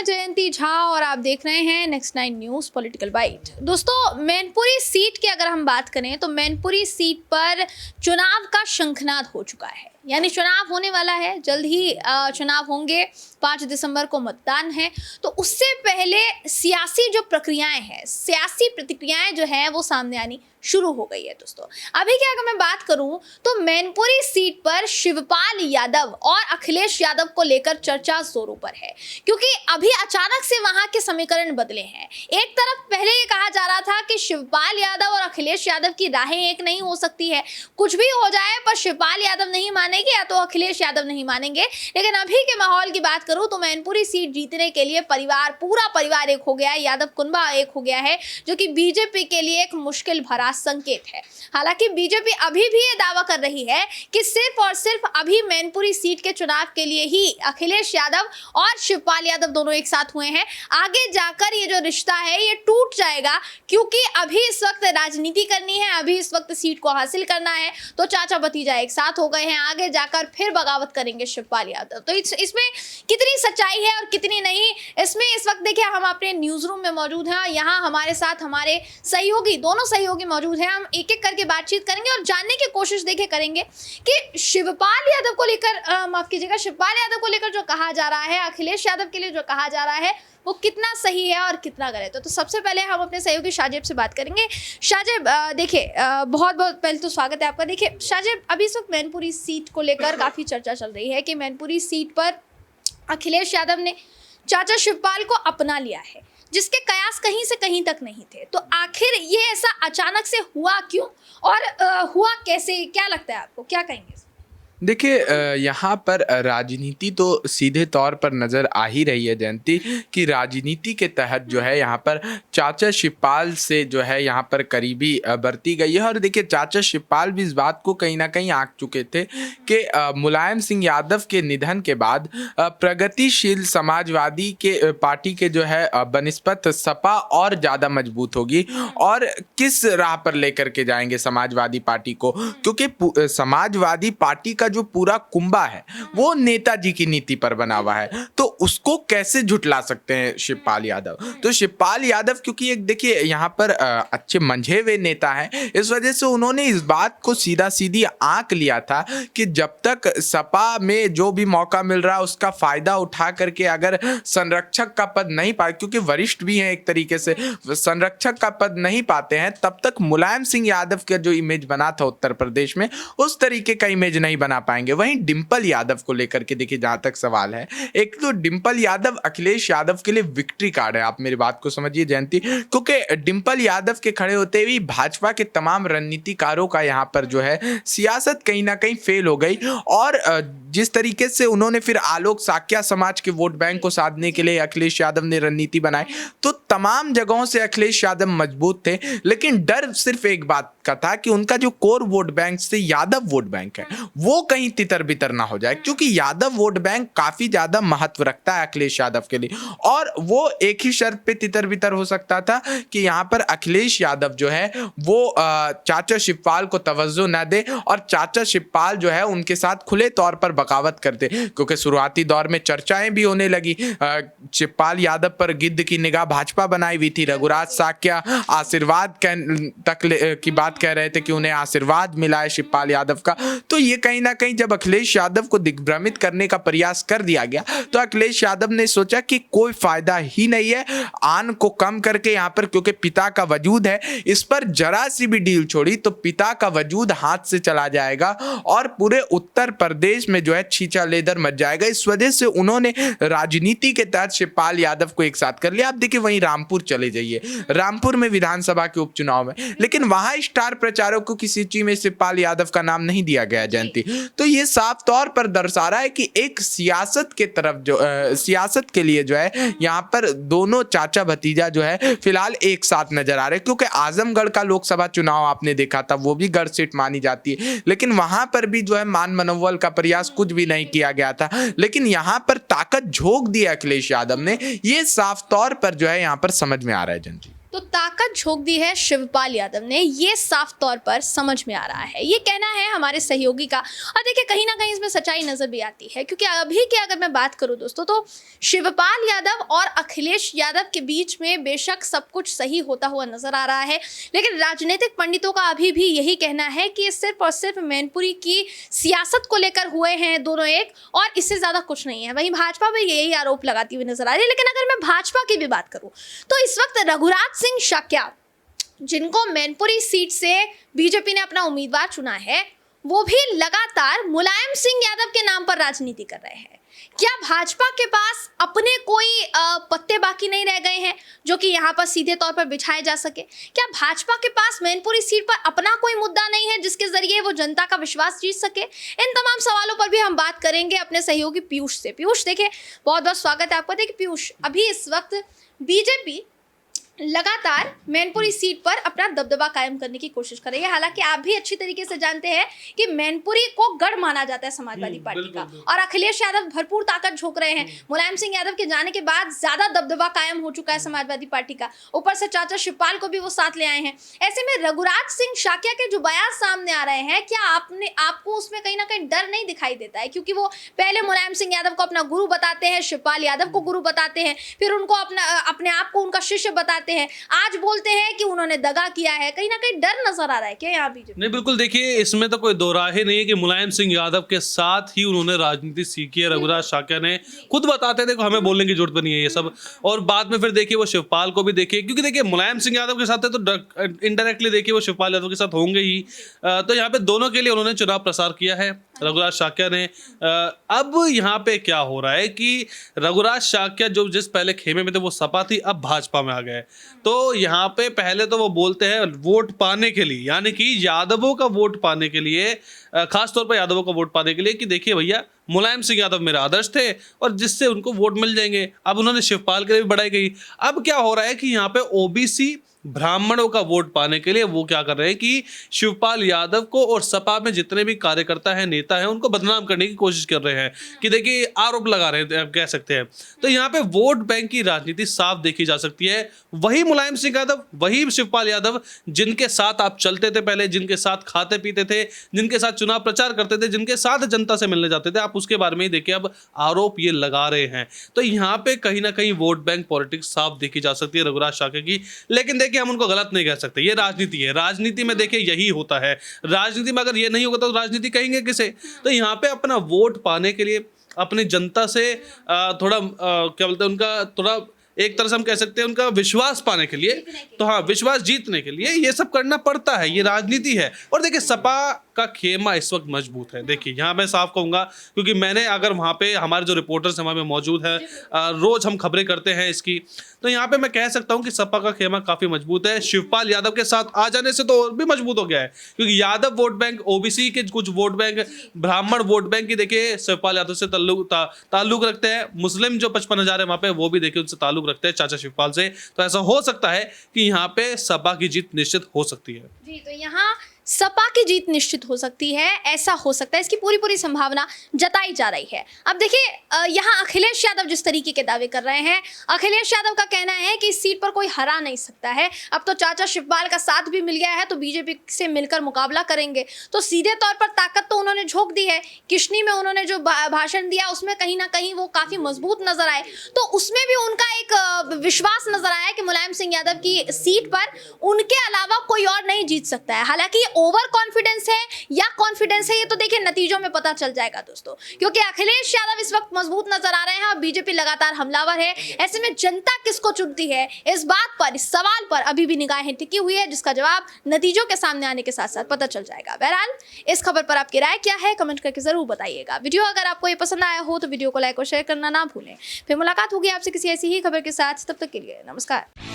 जयंती झा और आप देख रहे हैं नेक्स्ट 9 न्यूज़ पॉलिटिकल बाइट। दोस्तों, मैनपुरी सीट की अगर हम बात करें तो मैनपुरी सीट पर चुनाव का शंखनाद हो चुका है, यानी चुनाव होने वाला है। जल्द ही चुनाव होंगे, 5 दिसंबर को मतदान है। तो उससे पहले सियासी जो प्रक्रियाएं हैं, सियासी प्रतिक्रियाएं जो है वो सामने आनी शुरू हो गई है। दोस्तों, अभी की अगर मैं बात करूं तो मैनपुरी सीट पर शिवपाल यादव और अखिलेश यादव को लेकर चर्चा जोरों पर है, क्योंकि अभी अचानक से वहां के समीकरण बदले हैं। एक तरफ पहले ये कहा जा रहा था कि शिवपाल यादव और अखिलेश यादव की राहें एक नहीं हो सकती है, कुछ भी हो जाए पर शिवपाल यादव नहीं मानेंगे या तो अखिलेश यादव नहीं मानेंगे। लेकिन अभी के माहौल की बात करूं तो मैनपुरी सीट जीतने के लिए पूरा परिवार एक हो गया है, यादव कुनबा एक हो गया है, जो कि बीजेपी के लिए एक मुश्किल भरा संकेत है। हालांकि बीजेपी अभी भी ये दावा कर रही है कि सिर्फ और सिर्फ अभी मैनपुरी सीट के चुनाव के लिए ही अखिलेश यादव और शिवपाल यादव दोनों एक साथ हुए हैं। आगे जाकर ये जो रिश्ता है ये टूट जाएगा, क्योंकि अभी इस वक्त राजनीति करनी है, अभी इस वक्त सीट को हासिल करना है। तो चाचा भतीजा एक साथ हो गए हैं, आगे जाकर फिर बगावत करेंगे शिवपाल यादव। तो इसमें कितनी सच्चाई है और कितनी नहीं, इसमें इस वक्त देखिए हम अपने न्यूज रूम में मौजूद हैं। यहाँ हमारे साथ हमारे सहयोगी, दोनों सहयोगी मौजूद हैं। हम एक एक करके बातचीत करेंगे और जानने की कोशिश देखिए करेंगे कि शिवपाल यादव को लेकर, माफ कीजिएगा, शिवपाल यादव को लेकर जो कहा जा रहा है, अखिलेश यादव के लिए जो कहा जा रहा है, वो कितना सही है और कितना गलत है। तो सबसे पहले हम अपने सहयोगी शाहजेब से बात करेंगे। शाहजेब, देखिए, बहुत बहुत पहले तो स्वागत है आपका। देखिए शाहजेब, अभी इस वक्त मैनपुरी सीट को लेकर काफ़ी चर्चा चल रही है कि मैनपुरी सीट पर अखिलेश यादव ने चाचा शिवपाल को अपना लिया है, जिसके कयास कहीं से कहीं तक नहीं थे। तो आखिर ये ऐसा अचानक से हुआ क्यों और हुआ कैसे, क्या लगता है आपको, क्या कहेंगे? देखिए, यहाँ पर राजनीति तो सीधे तौर पर नज़र आ ही रही है जयंती, कि राजनीति के तहत जो है यहाँ पर चाचा शिवपाल से जो है यहाँ पर करीबी बरती गई है। और देखिए, चाचा शिवपाल भी इस बात को कहीं ना कहीं आंक चुके थे कि मुलायम सिंह यादव के निधन के बाद प्रगतिशील समाजवादी के पार्टी के जो है बनिस्पत सपा और ज़्यादा मजबूत होगी, और किस राह पर लेकर के जाएंगे समाजवादी पार्टी को, क्योंकि समाजवादी पार्टी का जो पूरा कुंबा है वो नेताजी की नीति पर बना हुआ है। तो उसको कैसे झुटला सकते हैं शिवपाल यादव? तो शिवपाल यादव, क्योंकि एक देखिए यहाँ पर अच्छे मंझे हुए नेता हैं, इस वजह से उन्होंने इस बात को सीधा सीधी आंक लिया था कि जब तक सपा में जो भी मौका मिल रहा है उसका फायदा उठा करके अगर संरक्षक का पद नहीं पाए, क्योंकि वरिष्ठ भी हैं एक तरीके से, संरक्षक का पद नहीं पाते हैं, तब तक मुलायम सिंह यादव का जो इमेज बना था उत्तर प्रदेश में, उस तरीके का इमेज नहीं बना पाएंगे। वहीं डिंपल यादव को लेकर के देखिए जहां तक सवाल है, एक तो डिंपल यादव अखिलेश यादव के लिए विक्ट्री कार्ड है। आप मेरी बात को समझिए जयंती, क्योंकि डिंपल यादव के खड़े होते हुए भाजपा के तमाम रणनीतिकारों का यहाँ पर जो है सियासत कहीं ना कहीं फेल हो गई। और जिस तरीके से उन्होंने फिर आलोक साक्या समाज के वोट बैंक को साधने के लिए अखिलेश यादव ने रणनीति बनाई, तो तमाम जगहों से अखिलेश यादव मजबूत थे। लेकिन डर सिर्फ एक बात का था कि उनका जो कोर वोट बैंक से यादव वोट बैंक है वो कहीं तितर बितर ना हो जाए, क्योंकि यादव वोट बैंक काफी ज्यादा महत्व रखता है अखिलेश यादव के लिए। और वो एक ही शर्त पे तितर बितर हो सकता था कि यहाँ पर अखिलेश यादव जो है वो चाचा शिवपाल को तवज्जो न दे और चाचा शिवपाल जो है उनके साथ खुले तौर पर बगावत करते, क्योंकि शुरुआती दौर में चर्चाएं भी होने लगी। शिवपाल यादव पर गिद्ध की निगाह भाजपा बनाई हुई थी। रघुराज साक्या आशीर्वाद तक की बात कह रहे थे कि उन्हें आशीर्वाद मिला है शिवपाल यादव का। तो ये कहीं ना कहीं जब अखिलेश यादव को दिग्भ्रमित करने का प्रयास कर दिया गया, तो अखिलेश यादव ने सोचा कि कोई फायदा ही नहीं है, आन को कम करके यहाँ पर, क्योंकि पिता का वजूद है, इस पर जरा सी भी डील छोड़ी तो पिता का वजूद हाथ से चला जाएगा और पूरे उत्तर प्रदेश में जो है छींचा लेदर मच जाएगा। इस वजह से उन्होंने राजनीति के तहत शिवपाल यादव को एक साथ कर लिया। आप देखिए, वहीं रामपुर चले जाइए, रामपुर में विधानसभा के उपचुनाव में, लेकिन वहां स्टार प्रचारकों की सूची में शिवपाल यादव का नाम नहीं दिया गया जयंती। तो ये साफ तौर पर दर्शा रहा है कि एक सियासत के तरफ जो सियासत के लिए जो है यहाँ पर दोनों चाचा भतीजा जो है फिलहाल एक साथ नजर आ रहे हैं। क्योंकि आजमगढ़ का लोकसभा चुनाव आपने देखा था, वो भी गढ़ सीट मानी जाती है, लेकिन वहां पर भी जो है मान मनोबल का प्रयास कुछ भी नहीं किया गया था। लेकिन यहाँ पर ताकत झोंक दी अखिलेश यादव ने, ये साफ तौर पर जो है यहाँ पर समझ में आ रहा है जयंती। तो ताकत झोंक दी है शिवपाल यादव ने, ये साफ तौर पर समझ में आ रहा है। ये कहना है हमारे सहयोगी का, और देखिए कहीं ना कहीं इसमें सच्चाई नजर भी आती है, क्योंकि अभी की अगर मैं बात करूं दोस्तों, तो शिवपाल यादव और अखिलेश यादव के बीच में बेशक सब कुछ सही होता हुआ नजर आ रहा है, लेकिन राजनीतिक पंडितों का अभी भी यही कहना है कि सिर्फ और सिर्फ मैनपुरी की सियासत को लेकर हुए हैं दोनों एक, और इससे ज्यादा कुछ नहीं है। वहीं भाजपा भी यही आरोप लगाती हुई नजर आ रही है। लेकिन अगर मैं भाजपा की भी बात करूं, तो इस वक्त रघुराज सिंह शाक्या, जिनको मैनपुरी सीट से बीजेपी ने अपना उम्मीदवार चुना है, वो भी लगातार मुलायम सिंह यादव के नाम पर राजनीति कर रहे हैं। क्या भाजपा के पास अपने कोई पत्ते बाकी नहीं रह गए हैं जो कि यहाँ पर सीधे तौर पर बिछाए जा सके? क्या भाजपा के पास मैनपुरी सीट पर अपना कोई मुद्दा नहीं है जिसके जरिए वो जनता का विश्वास जीत सके? इन तमाम सवालों पर भी हम बात करेंगे अपने सहयोगी पीयूष से। पीयूष देखिए, बहुत बहुत स्वागत है आपका। देखिए पीयूष, अभी इस वक्त बीजेपी लगातार मैनपुरी सीट पर अपना दबदबा कायम करने की कोशिश कर रही है। हालांकि आप भी अच्छी तरीके से जानते हैं कि मैनपुरी को गढ़ माना जाता है समाजवादी पार्टी का, और अखिलेश यादव भरपूर ताकत झोंक रहे हैं। मुलायम सिंह यादव के जाने के बाद ज्यादा दबदबा कायम हो चुका है समाजवादी पार्टी का, ऊपर से चाचा शिवपाल को भी वो साथ ले आए हैं। ऐसे में रघुराज सिंह शाक्या के जो बयान सामने आ रहे हैं, क्या आपको उसमें कहीं ना कहीं डर नहीं दिखाई देता है? क्योंकि वो पहले मुलायम सिंह यादव को अपना गुरु बताते हैं, शिवपाल यादव को गुरु बताते हैं, फिर उनको अपने आप को उनका शिष्य बताते हैं, आज बोलते हैं कि उन्होंने दगा किया है। कहीं ना कहीं डर नजर आ रहा है क्या यहाँ बीजेपी? नहीं, बिल्कुल। देखिए, इसमें तो कोई दो राहे नहीं है कि मुलायम सिंह यादव के साथ ही उन्होंने राजनीति सीखी है। रघुराज शाक्या ने खुद बताते थे, हमें बोलने की जरूरत नहीं है ये सब। और बाद में फिर देखिए वो शिवपाल को भी देखिए, क्योंकि देखिए मुलायम सिंह यादव के साथ है तो इनडायरेक्टली देखिए वो शिवपाल यादव के साथ होंगे ही। तो यहाँ पे दोनों के लिए उन्होंने चुनाव प्रसार किया है रघुराज शाक्या ने। अब यहाँ पे क्या हो रहा है कि रघुराज शाक्या जो जिस पहले खेमे में थे वो सपा थी, अब भाजपा में आ गए। तो यहाँ पे पहले तो वो बोलते हैं वोट पाने के लिए, यानी कि यादवों का वोट पाने के लिए, खास तौर पर यादवों का वोट पाने के लिए, कि देखिए भैया मुलायम सिंह यादव मेरे आदर्श थे और जिससे उनको वोट मिल जाएंगे। अब उन्होंने शिवपाल के लिए भी बढ़ाई गई। अब क्या हो रहा है कि यहाँ पे ओबीसी ब्राह्मणों का वोट पाने के लिए वो क्या कर रहे हैं कि शिवपाल यादव को और सपा में जितने भी कार्यकर्ता हैं, नेता हैं, उनको बदनाम करने की कोशिश कर रहे हैं, कि देखिए आरोप लगा रहे हैं, आप कह सकते हैं। तो यहाँ पे वोट बैंक की राजनीति साफ देखी जा सकती है। वही मुलायम सिंह यादव, वही शिवपाल यादव, जिनके साथ आप चलते थे पहले, जिनके साथ खाते पीते थे, जिनके साथ चुनाव प्रचार करते थे, जिनके साथ जनता से मिलने जाते थे, आप उसके बारे में ही देखिए अब आरोप ये लगा रहे हैं। तो यहाँ पे कहीं ना कहीं वोट बैंक पॉलिटिक्स साफ देखी जा सकती है रघुराज शाक्या की। लेकिन देखिए हम उनको गलत नहीं कह सकते, ये राजनीति है। राजनीति में देखिए यही होता है। राजनीति में अगर ये नहीं होगा तो राजनीति कहेंगे किसे? तो यहाँ पे अपना वोट पाने के लिए, अपनी जनता से थोड़ा क्या बोलते हैं, उनका थोड़ा एक तरह से हम कह सकते हैं उनका विश्वास पाने के लिए, तो हाँ, विश्वास जीतने के लिए ये सब करना पड़ता है। ये राजनीति है। और देखिए सपा का खेमा इस वक्त मजबूत है। देखिए यहाँ मैं साफ कहूँगा, क्योंकि मैंने अगर वहाँ पे हमारे जो रिपोर्टर्स हमारे में मौजूद है, रोज हम खबरें करते हैं इसकी, तो यहाँ पे मैं कह सकता हूँ कि सपा का खेमा काफी मजबूत है। शिवपाल यादव के साथ आ जाने से तो और भी मजबूत हो गया है, क्योंकि यादव वोट बैंक, ओबीसी के कुछ वोट बैंक, ब्राह्मण वोट बैंक की देखिए शिवपाल यादव से ताल्लुक रखते हैं। मुस्लिम जो 55,000 है वहाँ पे, वो भी देखिए उनसे ताल्लुक रखते हैं चाचा शिवपाल से। तो ऐसा हो सकता है कि यहाँ पे सपा की जीत निश्चित हो सकती है। जी, तो यहाँ सपा की जीत निश्चित हो सकती है, ऐसा हो सकता है, इसकी पूरी संभावना जताई जा रही है। अब देखिए यहाँ अखिलेश यादव जिस तरीके के दावे कर रहे हैं, अखिलेश यादव का कहना है कि इस सीट पर कोई हरा नहीं सकता है। अब तो चाचा शिवपाल का साथ भी मिल गया है, तो बीजेपी से मिलकर मुकाबला करेंगे। तो सीधे तौर पर ताकत तो उन्होंने झोंक दी है। किशनी में उन्होंने जो भाषण दिया उसमें कहीं ना कहीं वो काफी मजबूत नजर आए, तो उसमें भी उनका एक विश्वास नजर आया कि मुलायम सिंह यादव की सीट पर उनके अलावा कोई और नहीं जीत सकता है। हालांकि ओवर कॉन्फिडेंस है या कॉन्फिडेंस है, ये तो देखिए नतीजों में पता चल जाएगा दोस्तों, क्योंकि अखिलेश यादव इस वक्त मजबूत नजर आ रहे हैं और बीजेपी लगातार हमलावर है। ऐसे में जनता किसको चुनती है, इस बात पर, इस सवाल पर अभी भी निगाहें टिकी हुई है, जिसका जवाब नतीजों के सामने आने के साथ साथ पता चल जाएगा। बहरहाल इस खबर पर आपकी राय क्या है, कमेंट करके जरूर बताइएगा। वीडियो अगर आपको ये पसंद आया हो तो वीडियो को लाइक और शेयर करना ना भूलें। फिर मुलाकात होगी आपसे किसी ऐसी ही खबर के साथ, तब तक के लिए नमस्कार।